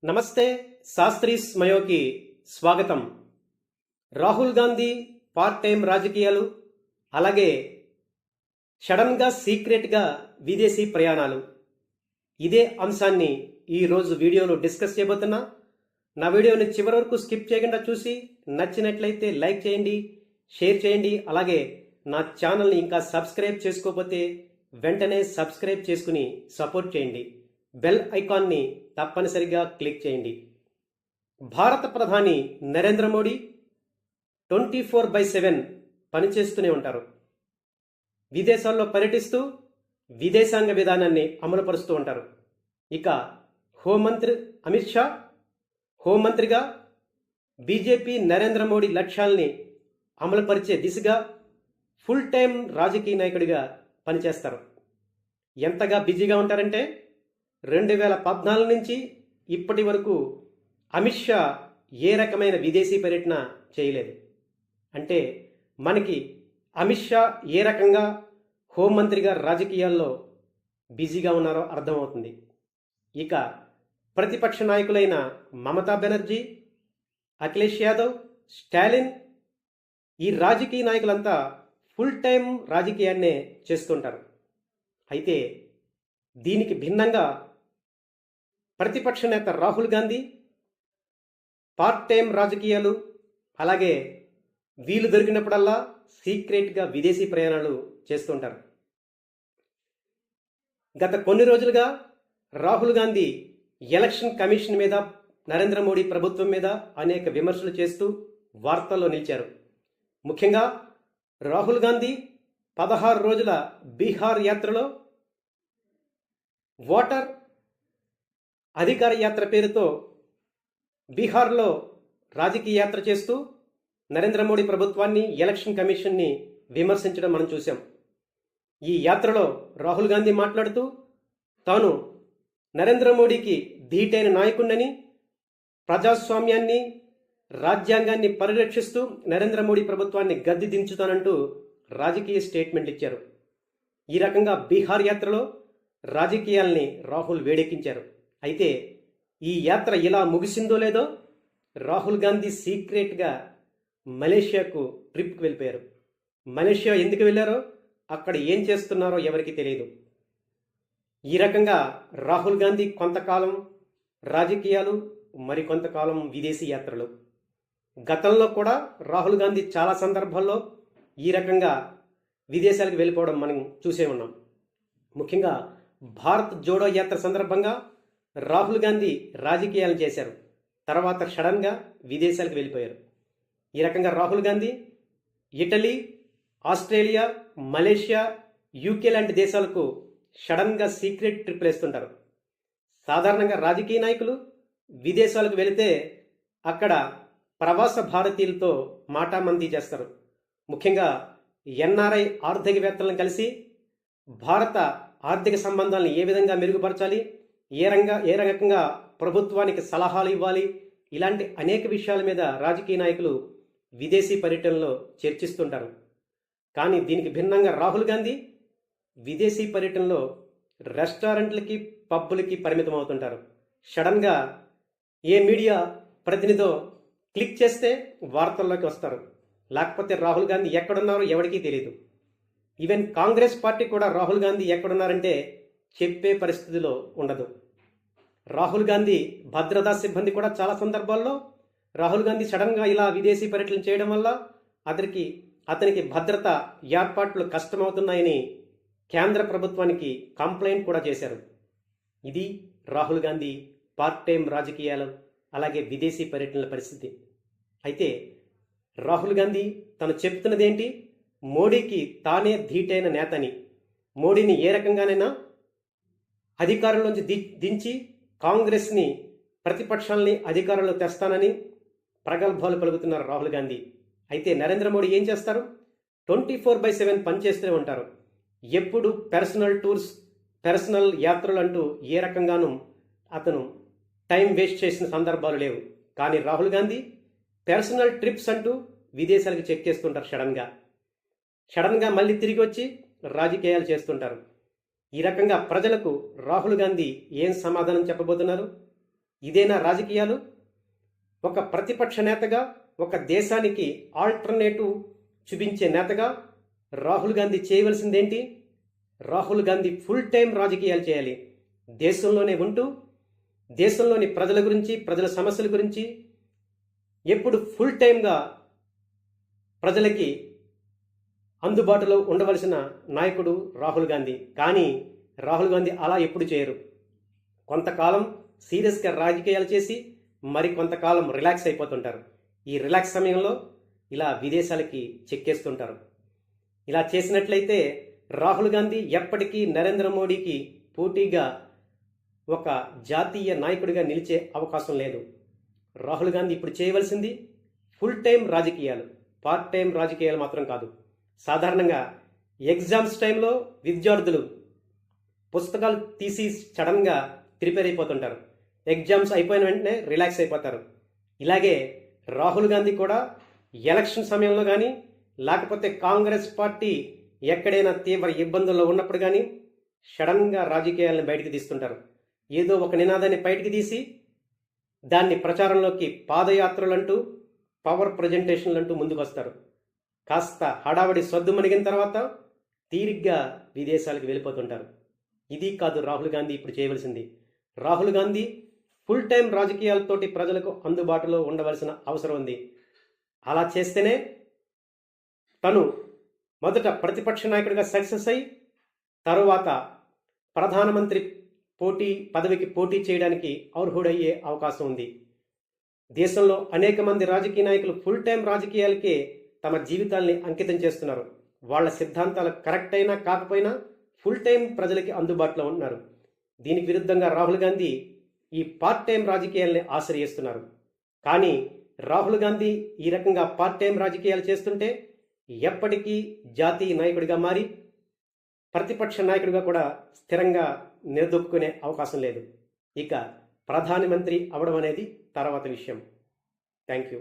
నమస్తే. శాస్త్రీస్ మయోకి స్వాగతం. Rahul Gandhi part time రాజకీయాలు, అలాగే సడన్గా సీక్రెట్గా విదేశీ ప్రయాణాలు, ఇదే అంశాన్ని ఈరోజు వీడియోలో డిస్కస్ చేయబోతున్నా. నా వీడియోని చివరి వరకు స్కిప్ చేయకుండా చూసి నచ్చినట్లయితే లైక్ చేయండి, షేర్ చేయండి. అలాగే నా ఛానల్ని ఇంకా సబ్స్క్రైబ్ చేసుకోకపోతే వెంటనే సబ్స్క్రైబ్ చేసుకుని సపోర్ట్ చేయండి. బెల్ ఐకాన్ని తప్పనిసరిగా క్లిక్ చేయండి. భారత ప్రధాని నరేంద్ర మోడీ 24/7 పనిచేస్తూనే ఉంటారు. విదేశాల్లో పర్యటిస్తూ విదేశాంగ విధానాన్ని అమలుపరుస్తూ ఉంటారు. ఇక హోంమంత్రి అమిత్ షా హోంమంత్రిగా బీజేపీ నరేంద్ర మోడీ లక్ష్యాల్ని అమలుపరిచే దిశగా ఫుల్ టైం రాజకీయ నాయకుడిగా పనిచేస్తారు. ఎంతగా బిజీగా ఉంటారంటే 2014 నుంచి ఇప్పటి వరకు అమిత్ షా ఏ రకమైన విదేశీ పర్యటన చేయలేదు. అంటే మనకి అమిత్ షా ఏ రకంగా హోంమంత్రిగా రాజకీయాల్లో బిజీగా ఉన్నారో అర్థమవుతుంది. ఇక ప్రతిపక్ష నాయకులైన మమతా బెనర్జీ, అఖిలేష్ యాదవ్, స్టాలిన్, ఈ రాజకీయ నాయకులంతా ఫుల్ టైం రాజకీయాన్నే చేస్తుంటారు. అయితే దీనికి భిన్నంగా ప్రతిపక్ష నేత రాహుల్ గాంధీ పార్ట్ టైం రాజకీయాలు, అలాగే వీలు దొరికినప్పుడల్లా సీక్రెట్గా విదేశీ ప్రయాణాలు చేస్తుంటారు. గత కొన్ని రోజులుగా రాహుల్ గాంధీ ఎలక్షన్ కమిషన్ మీద, నరేంద్ర మోడీ ప్రభుత్వం మీద అనేక విమర్శలు చేస్తూ వార్తల్లో నిలిచారు. ముఖ్యంగా రాహుల్ గాంధీ 16 రోజుల బీహార్ యాత్రలో ఓటర్ అధికార యాత్ర పేరుతో బీహార్లో రాజకీయ యాత్ర చేస్తూ నరేంద్ర మోడీ ప్రభుత్వాన్ని, ఎలక్షన్ కమిషన్ని విమర్శించడం మనం చూసాం. ఈ యాత్రలో రాహుల్ గాంధీ మాట్లాడుతూ తాను నరేంద్ర మోడీకి ధీటైన నాయకుడిని, ప్రజాస్వామ్యాన్ని, రాజ్యాంగాన్ని పరిరక్షిస్తూ నరేంద్ర మోడీ ప్రభుత్వాన్ని గద్దె దించుతానంటూ రాజకీయ స్టేట్మెంట్ ఇచ్చారు. ఈ రకంగా బీహార్ యాత్రలో రాజకీయాల్ని రాహుల్ వేడెక్కించారు. అయితే ఈ యాత్ర ఇలా ముగిసిందో లేదో రాహుల్ గాంధీ సీక్రెట్గా మలేషియాకు ట్రిప్కి వెళ్ళిపోయారు. మలేషియా ఎందుకు వెళ్ళారో, అక్కడ ఏం చేస్తున్నారో ఎవరికి తెలియదు. ఈ రకంగా రాహుల్ గాంధీ కొంతకాలం రాజకీయాలు, మరికొంతకాలం విదేశీ యాత్రలు. గతంలో కూడా రాహుల్ గాంధీ చాలా సందర్భాల్లో ఈ రకంగా విదేశాలకు వెళ్ళిపోవడం మనం చూసే ఉన్నాం. ముఖ్యంగా భారత్ జోడో యాత్ర సందర్భంగా రాహుల్ గాంధీ రాజకీయాలు చేశారు. తర్వాత సడన్గా విదేశాలకు వెళ్ళిపోయారు. ఈ రకంగా Rahul Gandhi Italy, Australia, Malaysia, UK లాంటి దేశాలకు సడన్గా సీక్రెట్ ట్రిప్లు వేస్తుంటారు. సాధారణంగా రాజకీయ నాయకులు విదేశాలకు వెళితే అక్కడ ప్రవాస భారతీయులతో మాటామంతి చేస్తారు. ముఖ్యంగా ఎన్ఆర్ఐ ఆర్థికవేత్తలను కలిసి భారత ఆర్థిక సంబంధాలను ఏ విధంగా మెరుగుపరచాలి, ఏ రకంగా ప్రభుత్వానికి సలహాలు ఇవ్వాలి, ఇలాంటి అనేక విషయాల మీద రాజకీయ నాయకులు విదేశీ పర్యటనలో చర్చిస్తుంటారు. కానీ దీనికి భిన్నంగా రాహుల్ గాంధీ విదేశీ పర్యటనలో రెస్టారెంట్లకి, పబ్బులకి పరిమితం అవుతుంటారు. సడన్గా ఏ మీడియా ప్రతినిధో క్లిక్ చేస్తే వార్తల్లోకి వస్తారు. లేకపోతే రాహుల్ గాంధీ ఎక్కడున్నారో ఎవరికీ తెలియదు. ఈవెన్ కాంగ్రెస్ పార్టీ కూడా రాహుల్ గాంధీ ఎక్కడున్నారంటే చెప్పే పరిస్థితిలో ఉండదు. రాహుల్ గాంధీ భద్రతా సిబ్బంది కూడా చాలా సందర్భాల్లో రాహుల్ గాంధీ సడన్గా ఇలా విదేశీ పర్యటన చేయడం వల్ల అతనికి భద్రత ఏర్పాట్లు కష్టమవుతున్నాయని కేంద్ర ప్రభుత్వానికి కంప్లైంట్ కూడా చేశారు. ఇది రాహుల్ గాంధీ పార్ట్ టైం రాజకీయాలు, అలాగే విదేశీ పర్యటనల పరిస్థితి. అయితే రాహుల్ గాంధీ తను చెప్తున్నదేంటి, మోడీకి తానే ధీటైన నేతని, మోడీని ఏ రకంగానైనా అధికారంలోంచి దించి కాంగ్రెస్ని, ప్రతిపక్షాలని అధికారంలో తెస్తానని ప్రగల్భాలు పలుకుతున్నారు రాహుల్ గాంధీ. అయితే నరేంద్ర మోడీ ఏం చేస్తారు, 24/7 పనిచేస్తూనే ఉంటారు. ఎప్పుడు పర్సనల్ టూర్స్, పర్సనల్ యాత్రలు అంటూ ఏ రకంగానూ అతను టైం వేస్ట్ చేసిన సందర్భాలు లేవు. కానీ రాహుల్ గాంధీ పర్సనల్ ట్రిప్స్ అంటూ విదేశాలకు చెక్ చేస్తుంటారు. సడన్గా మళ్ళీ తిరిగి వచ్చి రాజకీయాలు చేస్తుంటారు. ఈ రకంగా ప్రజలకు రాహుల్ గాంధీ ఏం సమాధానం చెప్పబోతున్నారు, ఇదేనా రాజకీయాలు? ఒక ప్రతిపక్ష నేతగా, ఒక దేశానికి ఆల్టర్నేటివ్ చూపించే నేతగా రాహుల్ గాంధీ చేయవలసిందేంటి? రాహుల్ గాంధీ ఫుల్ టైం రాజకీయాలు చేయాలి. దేశంలోనే ఉంటూ దేశంలోని ప్రజల గురించి, ప్రజల సమస్యల గురించి ఎప్పుడు ఫుల్ టైంగా ప్రజలకి అందుబాటులో ఉండవలసిన నాయకుడు రాహుల్ గాంధీ. కానీ రాహుల్ గాంధీ అలా ఎప్పుడు చేయరు. కొంతకాలం సీరియస్గా రాజకీయాలు చేసి మరి కొంతకాలం రిలాక్స్ అయిపోతుంటారు. ఈ రిలాక్స్ సమయంలో ఇలా విదేశాలకి చెక్కేస్తుంటారు. ఇలా చేసినట్లయితే రాహుల్ గాంధీ ఎప్పటికీ నరేంద్ర మోడీకి పోటీగా ఒక జాతీయ నాయకుడిగా నిలిచే అవకాశం లేదు. రాహుల్ గాంధీ ఇప్పుడు చేయవలసింది ఫుల్ టైం రాజకీయాలు, పార్ట్ టైం రాజకీయాలు మాత్రం కాదు. సాధారణంగా ఎగ్జామ్స్ టైంలో విద్యార్థులు పుస్తకాలు తీసి సడన్గా ప్రిపేర్ అయిపోతుంటారు. ఎగ్జామ్స్ అయిపోయిన వెంటనే రిలాక్స్ అయిపోతారు. ఇలాగే రాహుల్ గాంధీ కూడా ఎలక్షన్ సమయంలో కానీ, లేకపోతే కాంగ్రెస్ పార్టీ ఎక్కడైనా తీవ్ర ఇబ్బందుల్లో ఉన్నప్పుడు కానీ సడన్గా రాజకీయాలను బయటికి తీస్తుంటారు. ఏదో ఒక నినాదాన్ని బయటికి తీసి దాన్ని ప్రచారంలోకి పాదయాత్రలంటూ, పవర్ ప్రజెంటేషన్లంటూ ముందుకు వస్తారు. కాస్త హడావడి సొద్దు మణిగిన తర్వాత తీరిగ్గా విదేశాలకు వెళ్ళిపోతుంటారు. ఇది కాదు రాహుల్ గాంధీ ఇప్పుడు చేయవలసింది. రాహుల్ గాంధీ ఫుల్ టైం రాజకీయాలతోటి ప్రజలకు అందుబాటులో ఉండవలసిన అవసరం ఉంది. అలా చేస్తేనే తను మొదట ప్రతిపక్ష నాయకుడిగా సక్సెస్ అయి తరువాత ప్రధానమంత్రి పదవికి పోటీ చేయడానికి అర్హుడయ్యే అవకాశం ఉంది. దేశంలో అనేక మంది రాజకీయ నాయకులు ఫుల్ టైం రాజకీయాలకే తమ జీవితాల్ని అంకితం చేస్తున్నారు. వాళ్ళ సిద్ధాంతాలు కరెక్ట్ అయినా కాకపోయినా ఫుల్ టైం ప్రజలకి అందుబాటులో ఉన్నారు. దీనికి విరుద్ధంగా రాహుల్ గాంధీ ఈ పార్ట్ టైం రాజకీయాల్ని ఆశ్రయిస్తున్నారు. కానీ రాహుల్ గాంధీ ఈ రకంగా పార్ట్ టైం రాజకీయాలు చేస్తుంటే ఎప్పటికీ జాతీయ నాయకుడిగా మారి ప్రతిపక్ష నాయకుడిగా కూడా స్థిరంగా నిలదొక్కునే అవకాశం లేదు. ఇక ప్రధానమంత్రి అవడం అనేది తర్వాత విషయం. Thank you.